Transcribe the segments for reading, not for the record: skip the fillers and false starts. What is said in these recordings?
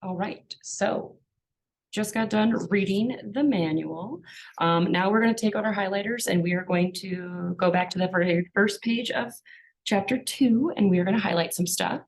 All right, so just got done reading the manual. Now we're going to take out our highlighters and we are going to go back to the very first page of chapter 2, and we are going to highlight some stuff.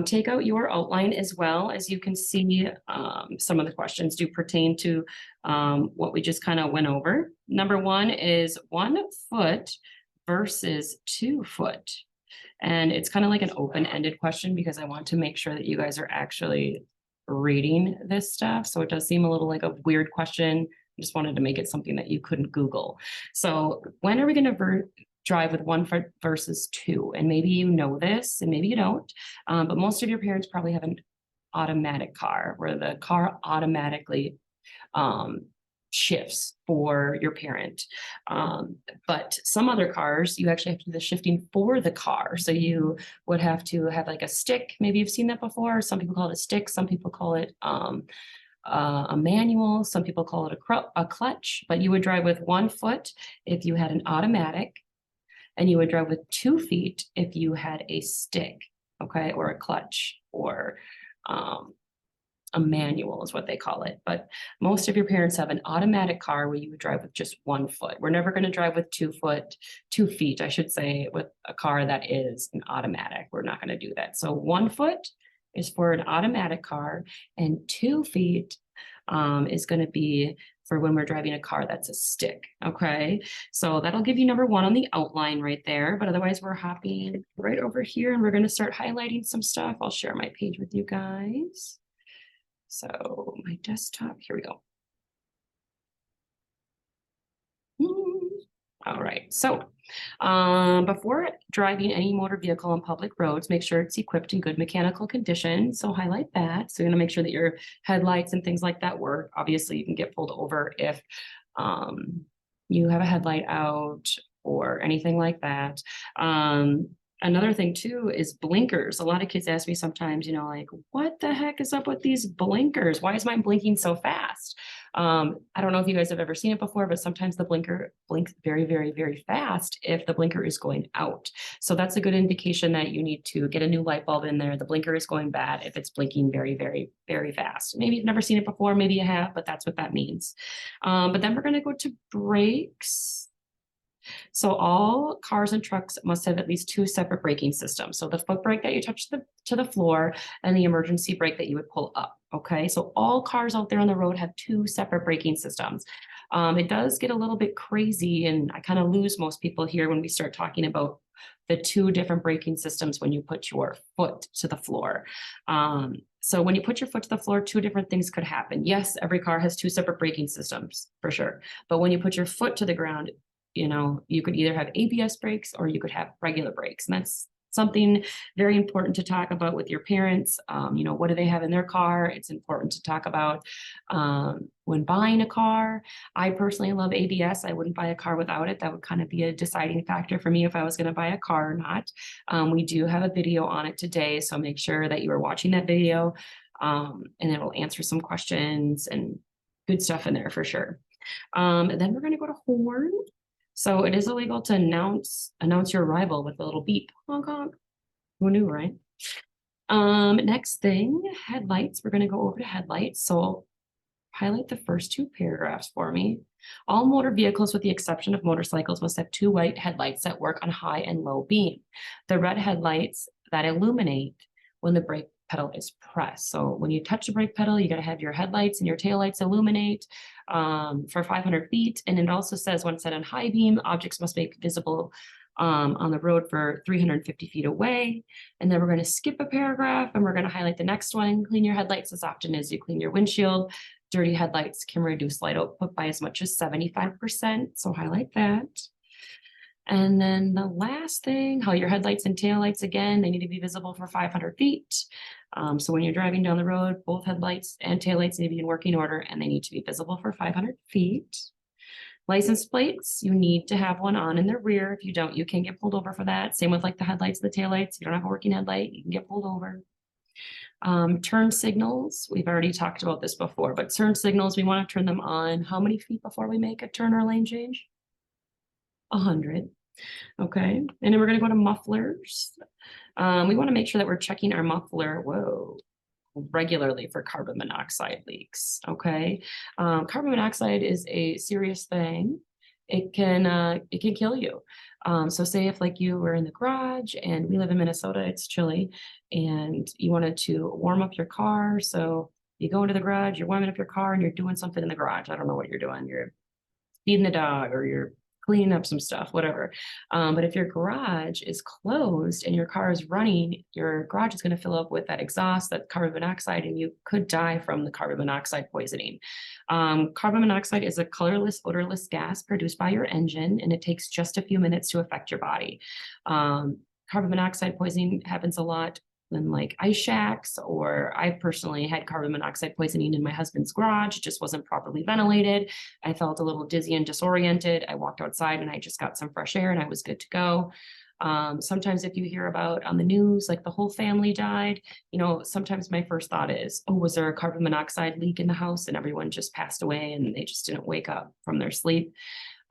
Take out your outline as well. As you can see, some of the questions do pertain to what we just kind of went over. Number 1 is 1 foot versus 2 foot. And it's kind of like an open-ended question because I want to make sure that you guys are actually reading this stuff. So it does seem a little like a weird question. I just wanted to make it something that you couldn't Google. So when are we going to drive with 1 foot versus 2? And maybe you know this and maybe you don't, but most of your parents probably have an automatic car where the car automatically shifts for your parent. But some other cars, you actually have to do the shifting for the car. So you would have to have like a stick. Maybe you've seen that before. Some people call it a stick. Some people call it a manual. Some people call it a clutch. But you would drive with 1 foot if you had an automatic, and you would drive with 2 feet if you had a stick, okay, or a clutch, or a manual is what they call it. But most of your parents have an automatic car where you would drive with just 1 foot. We're never going to drive with 2 feet, I should say, with a car that is an automatic. We're not going to do that. So 1 foot is for an automatic car, and 2 feet is going to be for when we're driving a car that's a stick. Okay, so that'll give you number 1 on the outline right there. But otherwise, we're hopping right over here and we're going to start highlighting some stuff. I'll share my page with you guys. So my desktop, here we go. All right, so before driving any motor vehicle on public roads, make sure it's equipped in good mechanical condition. So highlight that. So you're gonna make sure that your headlights and things like that work. Obviously, you can get pulled over if you have a headlight out or anything like that. Another thing too is blinkers. A lot of kids ask me sometimes, like, what the heck is up with these blinkers? Why is mine blinking so fast? I don't know if you guys have ever seen it before, but sometimes the blinker blinks very, very, very fast if the blinker is going out. So that's a good indication that you need to get a new light bulb in there. The blinker is going bad if it's blinking very, very, very fast. Maybe you've never seen it before, maybe you have, but that's what that means. But then we're going to go to brakes. So all cars and trucks must have at least 2 separate braking systems. So the foot brake that you touch to the floor, and the emergency brake that you would pull up. Okay, so all cars out there on the road have 2 separate braking systems. It does get a little bit crazy, and I kind of lose most people here when we start talking about the 2 different braking systems when you put your foot to the floor. So when you put your foot to the floor, 2 different things could happen. Yes, every car has 2 separate braking systems for sure. But when you put your foot to the ground, you could either have ABS brakes or you could have regular brakes. And that's something very important to talk about with your parents. What do they have in their car? It's important to talk about when buying a car. I personally love ABS. I wouldn't buy a car without it. That would kind of be a deciding factor for me if I was going to buy a car or not. We do have a video on it today, so make sure that you are watching that video, and it'll answer some questions and good stuff in there for sure. And then we're going to go to horn. So it is illegal to announce your arrival with a little beep. Honk, honk. Who knew, right? Next thing, headlights. We're going to go over to headlights. So highlight the first 2 paragraphs for me. All motor vehicles, with the exception of motorcycles, must have 2 white headlights that work on high and low beam. The red headlights that illuminate when the brake pedal is pressed. So when you touch the brake pedal, you got to have your headlights and your taillights illuminate for 500 feet. And it also says when set on high beam, objects must be visible on the road for 350 feet away. And then we're going to skip a paragraph and we're going to highlight the next one. Clean your headlights as often as you clean your windshield. Dirty headlights can reduce light output by as much as 75%. So highlight that. And then the last thing, how your headlights and taillights, again, they need to be visible for 500 feet. So when you're driving down the road, both headlights and taillights need to be in working order and they need to be visible for 500 feet. License plates, you need to have one on in the rear. If you don't, you can get pulled over for that. Same with like the headlights, the taillights. You don't have a working headlight, you can get pulled over. Turn signals, we've already talked about this before, but turn signals, we want to turn them on how many feet before we make a turn or lane change? 100. Okay, and then we're going to go to mufflers. We want to make sure that we're checking our muffler. Whoa, regularly for carbon monoxide leaks. Okay. Carbon monoxide is a serious thing. It can kill you. So say if like you were in the garage, and we live in Minnesota, it's chilly, and you wanted to warm up your car. So you go into the garage, you're warming up your car, and you're doing something in the garage. I don't know what you're doing. You're feeding the dog, or you're cleaning up some stuff, whatever. But if your garage is closed and your car is running, your garage is going to fill up with that exhaust, that carbon monoxide, and you could die from the carbon monoxide poisoning. Carbon monoxide is a colorless, odorless gas produced by your engine, and it takes just a few minutes to affect your body. Carbon monoxide poisoning happens a lot in like ice shacks, or I personally had carbon monoxide poisoning in my husband's garage. It just wasn't properly ventilated. I felt a little dizzy and disoriented. I walked outside and I just got some fresh air and I was good to go. Sometimes if you hear about on the news, like the whole family died, sometimes my first thought is, oh, was there a carbon monoxide leak in the house and everyone just passed away and they just didn't wake up from their sleep?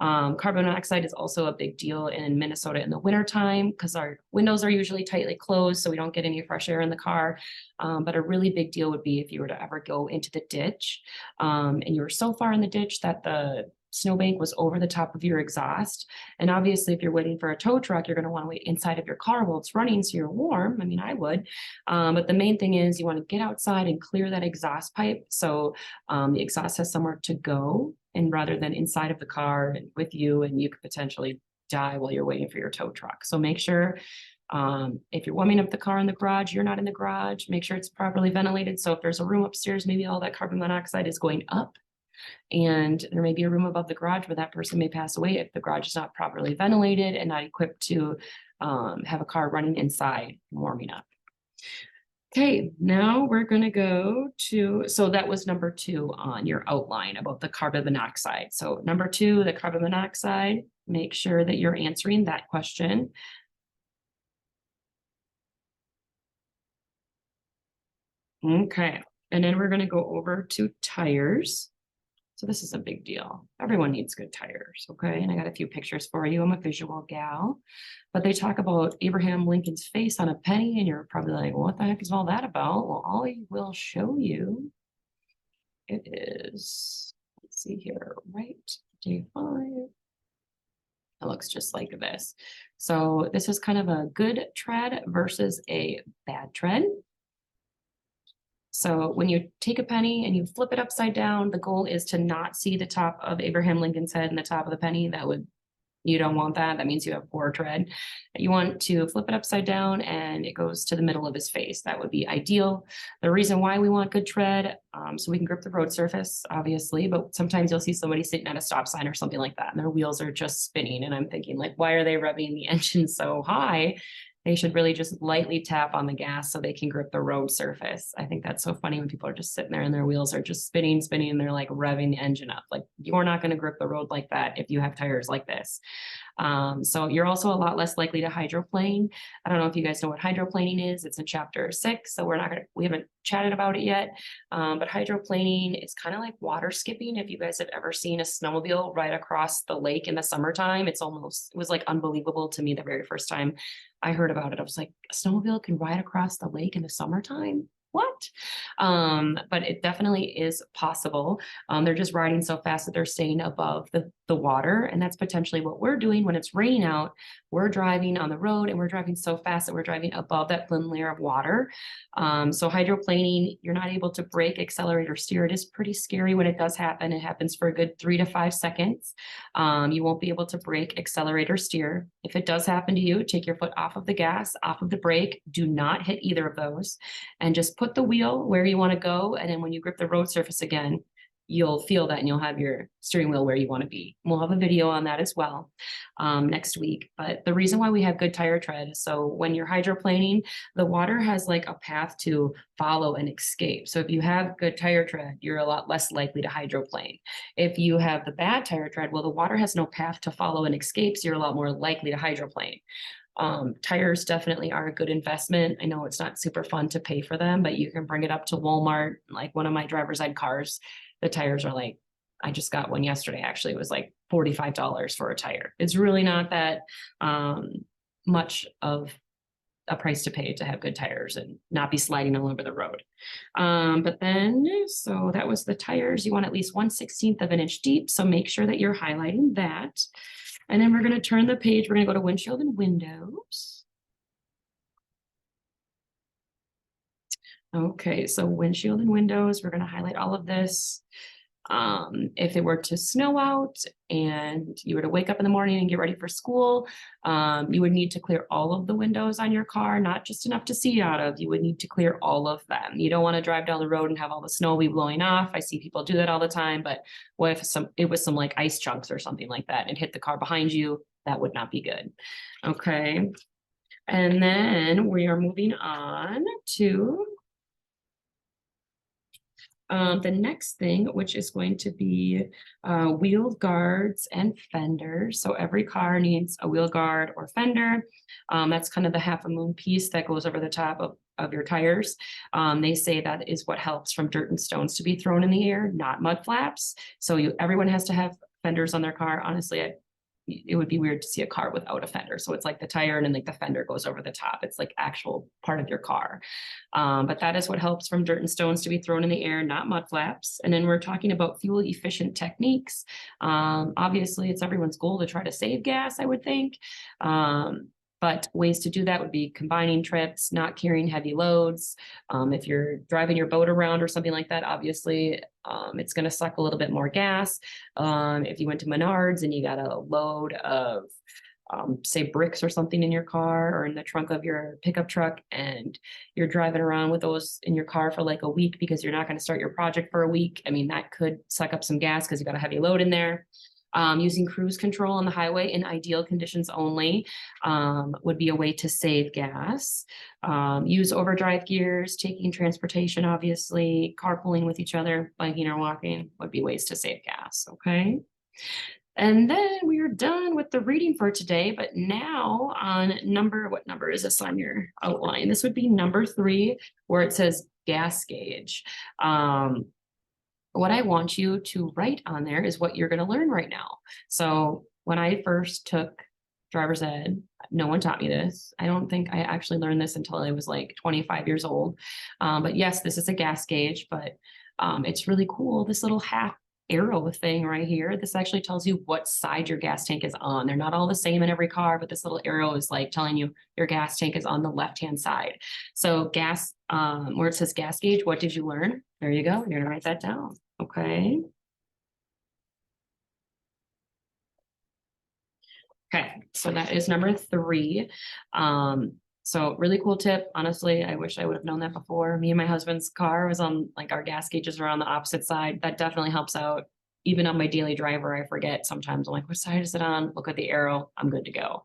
Carbon monoxide is also a big deal in Minnesota in the wintertime because our windows are usually tightly closed, so we don't get any fresh air in the car. But a really big deal would be if you were to ever go into the ditch, and you were so far in the ditch that the snowbank was over the top of your exhaust. And obviously, if you're waiting for a tow truck, you're going to want to wait inside of your car while it's running so you're warm. I mean, I would. But the main thing is you want to get outside and clear that exhaust pipe so the exhaust has somewhere to go, and rather than inside of the car and with you, and you could potentially die while you're waiting for your tow truck. So make sure if you're warming up the car in the garage, you're not in the garage, make sure it's properly ventilated. So if there's a room upstairs, maybe all that carbon monoxide is going up, and there may be a room above the garage where that person may pass away if the garage is not properly ventilated and not equipped to have a car running inside warming up. Okay, now we're going to go to, so that was number 2 on your outline about the carbon monoxide. So number 2, the carbon monoxide, make sure that you're answering that question. Okay, and then we're going to go over to tires. So this is a big deal. Everyone needs good tires, okay? And I got a few pictures for you. I'm a visual gal. But they talk about Abraham Lincoln's face on a penny, and you're probably like, what the heck is all that about? Well, I will show you. It is, let's see here, right, day 5. It looks just like this. So this is kind of a good tread versus a bad tread. So when you take a penny and you flip it upside down, the goal is to not see the top of Abraham Lincoln's head and the top of the penny. You don't want that. That means you have poor tread. You want to flip it upside down and it goes to the middle of his face. That would be ideal. The reason why we want good tread, so we can grip the road surface, obviously, but sometimes you'll see somebody sitting at a stop sign or something like that, and their wheels are just spinning. And I'm thinking, like, why are they revving the engine so high? They should really just lightly tap on the gas so they can grip the road surface. I think that's so funny when people are just sitting there and their wheels are just spinning, and they're like revving the engine up. Like, you're not going to grip the road like that if you have tires like this. So you're also a lot less likely to hydroplane. I don't know if you guys know what hydroplaning is. It's in chapter 6, so we haven't chatted about it yet. But hydroplaning is kind of like water skipping. If you guys have ever seen a snowmobile right across the lake in the summertime, it was like unbelievable to me the very first time I heard about it. I was like, a snowmobile can ride across the lake in the summertime? What? But it definitely is possible. They're just riding so fast that they're staying above the water. And that's potentially what we're doing when it's raining out. We're driving on the road and we're driving so fast that we're driving above that thin layer of water. So hydroplaning, you're not able to brake, accelerate, or steer. It is pretty scary when it does happen. It happens for a good 3 to 5 seconds. You won't be able to brake, accelerate, or steer. If it does happen to you, take your foot off of the gas, off of the brake. Do not hit either of those, and just put the wheel where you want to go. And then when you grip the road surface again, you'll feel that and you'll have your steering wheel where you want to be. We'll have a video on that as well next week. But the reason why we have good tire tread is so when you're hydroplaning, the water has like a path to follow and escape. So if you have good tire tread, you're a lot less likely to hydroplane. If you have the bad tire tread, well, the water has no path to follow and escape, so you're a lot more likely to hydroplane. Tires definitely are a good investment. I know it's not super fun to pay for them, but you can bring it up to Walmart. Like one of my driver's ed cars, the tires are like, I just got one yesterday. Actually, it was like $45 for a tire. It's really not that much of a price to pay to have good tires and not be sliding all over the road. But then, so that was the tires. You want at least 1/16 of an inch deep. So make sure that you're highlighting that. And then we're going to turn the page. We're going to go to windshield and windows. Okay, so windshield and windows, we're going to highlight all of this. If it were to snow out and you were to wake up in the morning and get ready for school, you would need to clear all of the windows on your car, not just enough to see out of. You would need to clear all of them. You don't want to drive down the road and have all the snow be blowing off. I see people do that all the time, but what if it was some like ice chunks or something like that and hit the car behind you? That would not be good. Okay. And then we are moving on to the next thing, which is going to be wheel guards and fenders. So every car needs a wheel guard or fender. That's kind of the half a moon piece that goes over the top of your tires. They say that is what helps from dirt and stones to be thrown in the air, not mud flaps. So everyone has to have fenders on their car. Honestly, it would be weird to see a car without a fender. So it's like the tire and then like the fender goes over the top. It's like actual part of your car. But that is what helps from dirt and stones to be thrown in the air, not mud flaps. And then we're talking about fuel efficient techniques. Obviously it's everyone's goal to try to save gas, I would think. But ways to do that would be combining trips, not carrying heavy loads. If you're driving your boat around or something like that, obviously it's going to suck a little bit more gas. If you went to Menards and you got a load of, say, bricks or something in your car or in the trunk of your pickup truck, and you're driving around with those in your car for like a week because you're not going to start your project for a week. I mean, that could suck up some gas because you got a heavy load in there. Using cruise control on the highway in ideal conditions only would be a way to save gas. Use overdrive gears, taking transportation, obviously, carpooling with each other, biking or walking would be ways to save gas, okay? And then we are done with the reading for today, but now on what number is this on your outline? This would be number 3, where it says gas gauge. What I want you to write on there is what you're going to learn right now. So when I first took driver's ed, no one taught me this. I don't think I actually learned this until I was like 25 years old. But yes, this is a gas gauge, but it's really cool. This little half arrow thing right here, this actually tells you what side your gas tank is on. They're not all the same in every car, but this little arrow is like telling you your gas tank is on the left-hand side. So gas, where it says gas gauge, what did you learn? There you go. You're gonna write that down. Okay. Okay, so that is number 3. So really cool tip. Honestly, I wish I would have known that before. Me and my husband's car was on, like, our gas gauges are on the opposite side. That definitely helps out. Even on my daily driver, I forget sometimes. I'm like, what side is it on? Look at the arrow. I'm good to go.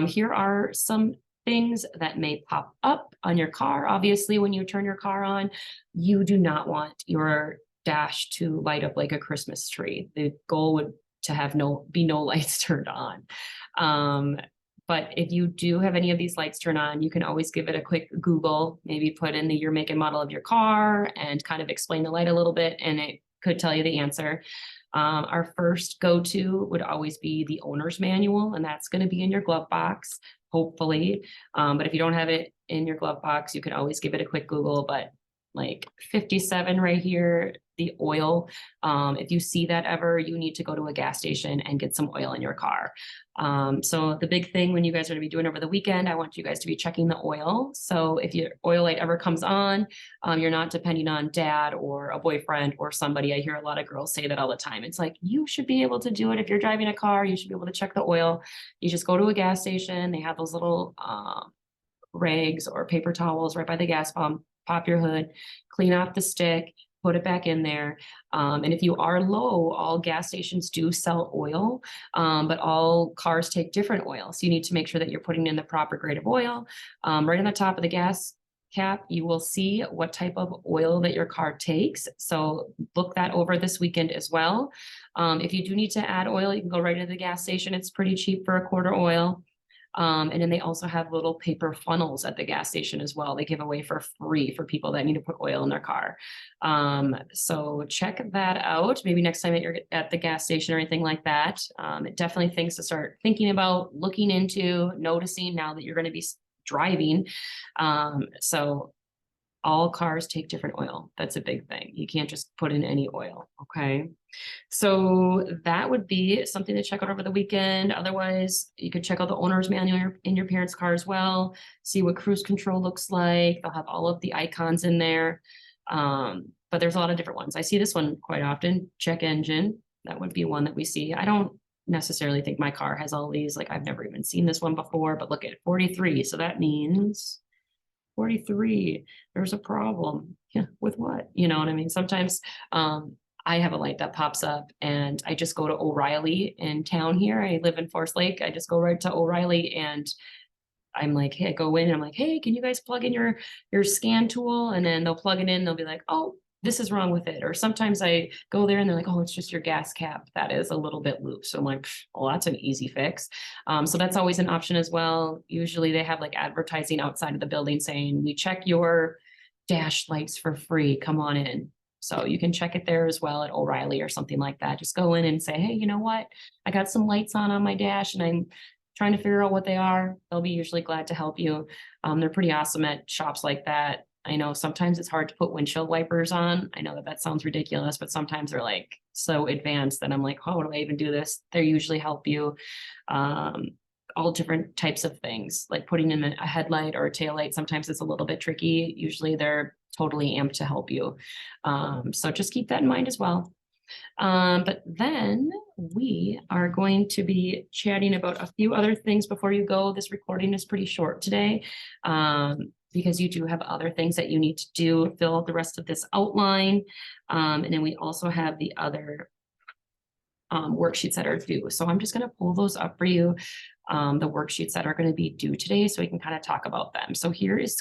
Here are some things that may pop up on your car. Obviously, when you turn your car on, you do not want your dash to light up like a Christmas tree. The goal would to have no lights turned on. But if you do have any of these lights turned on, you can always give it a quick Google, maybe put in the year, make, and model of your car and kind of explain the light a little bit, and it could tell you the answer. Our first go-to would always be the owner's manual, and that's going to be in your glove box, hopefully. But if you don't have it in your glove box, you can always give it a quick Google. But like 57 right here, the oil, if you see that ever, you need to go to a gas station and get some oil in your car. So the big thing when you guys are going to be doing over the weekend, I want you guys to be checking the oil. So if your oil light ever comes on, you're not depending on dad or a boyfriend or somebody. I hear a lot of girls say that all the time. It's like, you should be able to do it. If you're driving a car, you should be able to check the oil. You just go to a gas station. They have those little rags or paper towels right by the gas pump. Pop your hood, clean off the stick, put it back in there. And if you are low, all gas stations do sell oil, but all cars take different oil. So you need to make sure that you're putting in the proper grade of oil. Right on the top of the gas cap, you will see what type of oil that your car takes. So look that over this weekend as well. If you do need to add oil, you can go right into the gas station. It's pretty cheap for a quarter oil. And then they also have little paper funnels at the gas station as well. They give away for free for people that need to put oil in their car. So check that out. Maybe next time that you're at the gas station or anything like that. It definitely things to start thinking about, looking into, noticing now that you're going to be driving. So all cars take different oil. That's a big thing. You can't just put in any oil. Okay. So that would be something to check out over the weekend. Otherwise, you could check out the owner's manual in your parents' car as well. See what cruise control looks like. They'll have all of the icons in there. But there's a lot of different ones. I see this one quite often. Check engine. That would be one that we see. I don't necessarily think my car has all these. Like I've never even seen this one before, but look at 43. So that means 43, there's a problem. Yeah, with what? You know what I mean? Sometimes I have a light that pops up and I just go to O'Reilly in town here. I live in Forest Lake. I just go right to O'Reilly and I'm like, hey, I go in and I'm like, hey, can you guys plug in your scan tool? And then they'll plug it in. They'll be like, oh, this is wrong with it. Or sometimes I go there and they're like, oh, it's just your gas cap that is a little bit loose. So I'm like, well, that's an easy fix. So that's always an option as well. Usually they have like advertising outside of the building saying, we check your dash lights for free. Come on in. So you can check it there as well at O'Reilly or something like that. Just go in and say, hey, you know what? I got some lights on my dash and I'm trying to figure out what they are. They'll be usually glad to help you. They're pretty awesome at shops like that. I know sometimes it's hard to put windshield wipers on. I know that sounds ridiculous, but sometimes they're like so advanced that I'm like, how do I even do this? They usually help you. All different types of things, like putting in a headlight or a tail light. Sometimes it's a little bit tricky. Usually they're totally amped to help you. So just keep that in mind as well. But then we are going to be chatting about a few other things before you go. This recording is pretty short today. Because you do have other things that you need to do, fill out the rest of this outline. And then we also have the other worksheets that are due. So I'm just going to pull those up for you, the worksheets that are going to be due today so we can kind of talk about them. So here is going